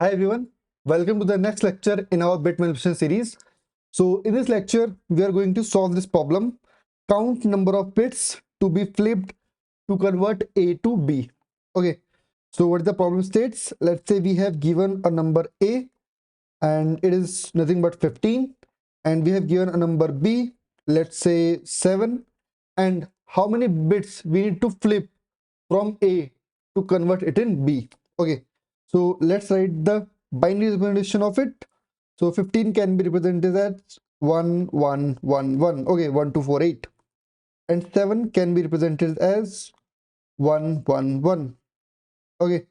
Hi everyone, welcome to the next lecture in our bit manipulation series. So in this lecture, we are going to solve this problem. Count number of bits to be flipped to convert A to B. Okay, so what the problem states? Let's say we have given a number A and it is nothing but 15, and we have given a number B, let's say 7, and how many bits we need to flip from A to convert it in B. Okay, so let's write the binary representation of it. So 15 can be represented as 1 1 1 1. Okay, 1 2 4 8, and 7 can be represented as 1 1 1. Okay,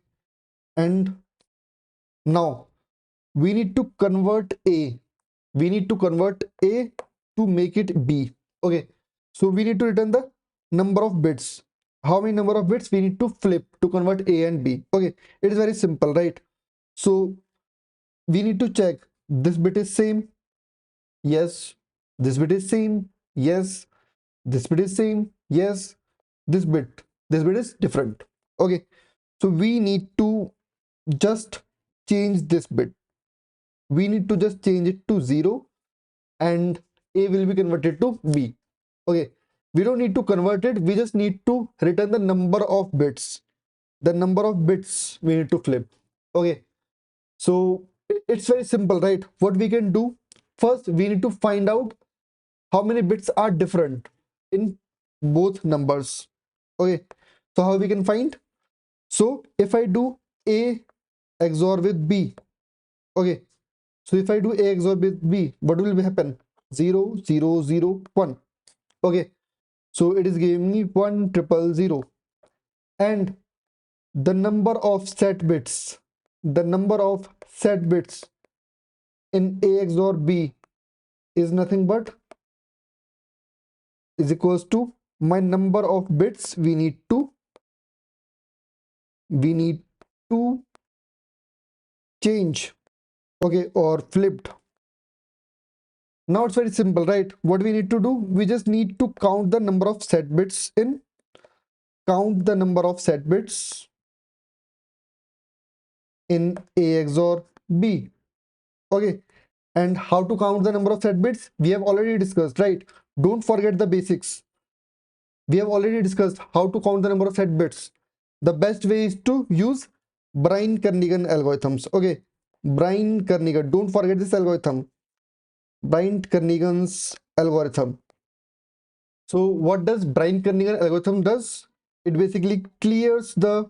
and now we need to convert A. We need to convert A to make it B. Okay, so we need to return the number of bits. How many number of bits we need to flip to convert A and B? Okay, it is very simple, right? So we need to check this bit is same. Yes. This bit is same. Yes. This bit is same. Yes. This bit. This bit is different. Okay, so we need to just change this bit. We need to just change it to 0, and A will be converted to B. Okay, we don't need to convert it, we just need to return the number of bits. The number of bits we need to flip. Okay, so it's very simple, right? What we can do, first we need to find out how many bits are different in both numbers. Okay, so how we can find? So if I do A XOR with B, okay, so if I do A XOR with B, what will happen? 0 0 0 1. Okay, so it is giving me 1 triple 0, and the number of set bits, the number of set bits in A XOR B is nothing but is equals to my number of bits we need to change. Okay, or flipped. Now it's very simple, right? What we need to do, we just need to count the number of set bits in count the number of set bits in A XOR B. Okay, and how to count the number of set bits we have already discussed, right? Don't forget the basics. We have already discussed how to count the number of set bits. The best way is to use Brian-Kernighan algorithms. Okay, Brian-Kernighan, don't forget this algorithm, Brian-Kernighan's algorithm. So what does Brian-Kernighan algorithm does? It basically clears the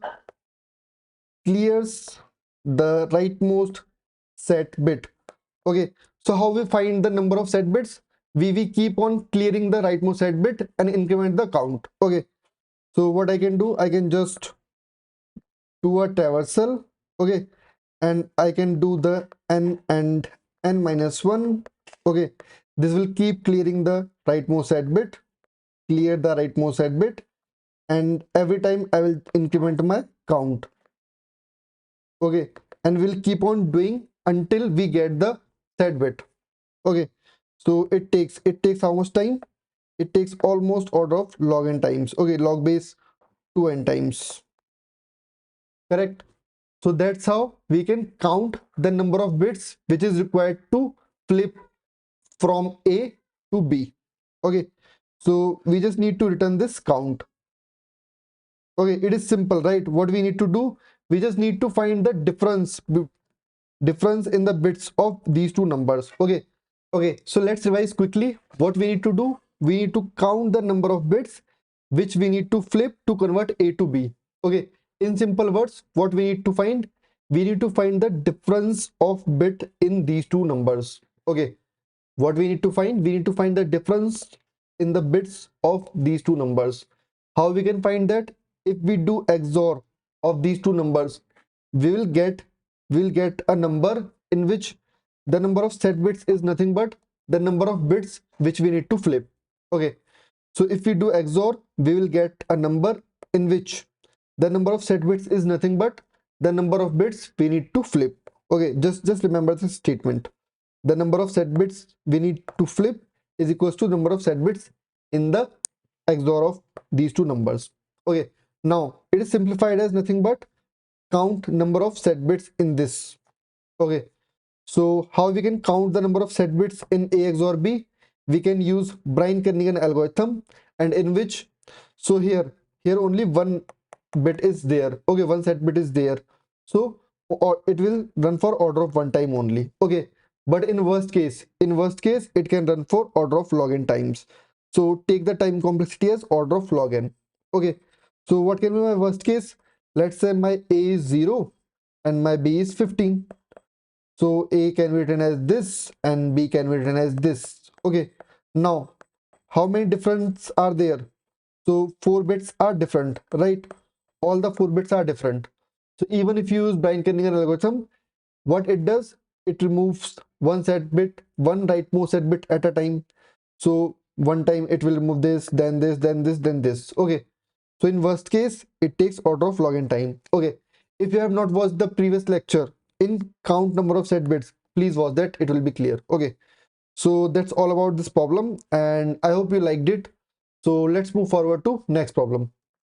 rightmost set bit. Okay, so how we find the number of set bits? We keep on clearing the rightmost set bit and increment the count. Okay, so what I can do, I can just do a traversal. Okay, and I can do the n and n minus 1. Okay, this will keep clearing the rightmost set bit, clear the rightmost set bit, and every time I will increment my count. Okay, and we'll keep on doing until we get the set bit. Okay, so it takes how much time? It takes almost order of log n times. Okay, log base 2n times. Correct. So that's how we can count the number of bits which is required to flip from A to B. Okay, so we just need to return this count. Okay, it is simple, right? What we need to do, we just need to find the difference in the bits of these two numbers. Okay, so let's revise quickly. What we need to do, we need to count the number of bits which we need to flip to convert A to B. Okay, in simple words, what we need to find, we need to find the difference of bit in these two numbers. Okay, what we need to find, we need to find the difference in the bits of these two numbers. How we can find that? If we do XOR of these two numbers, we will get a number in which the number of set bits is nothing but the number of bits which we need to flip. Okay, so if we do XOR, we will get a number in which the number of set bits is nothing but the number of bits we need to flip. Okay, just remember this statement. The number of set bits we need to flip is equals to number of set bits in the XOR of these two numbers. Okay, now it is simplified as nothing but count number of set bits in this. Okay, so how we can count the number of set bits in A XOR B? We can use Bryan-Kernighan algorithm, and in which, so here only one bit is there. Okay, one set bit is there. So or it will run for order of one time only. Okay, but in worst case, it can run for order of log n times. So take the time complexity as order of log n. Okay, so what can be my worst case? Let's say my A is 0 and my B is 15. So A can be written as this and B can be written as this. Okay. Now, how many difference are there? So 4 bits are different, right? All the 4 bits are different. So even if you use Bryan-Kernighan algorithm, what it does, it removes one set bit, one rightmost set bit at a time. So one time it will remove this, then this, then this, then this. Okay. So in worst case, it takes order of log n time. Okay. If you have not watched the previous lecture in count number of set bits, please watch that. It will be clear. Okay. So that's all about this problem, and I hope you liked it. So let's move forward to next problem.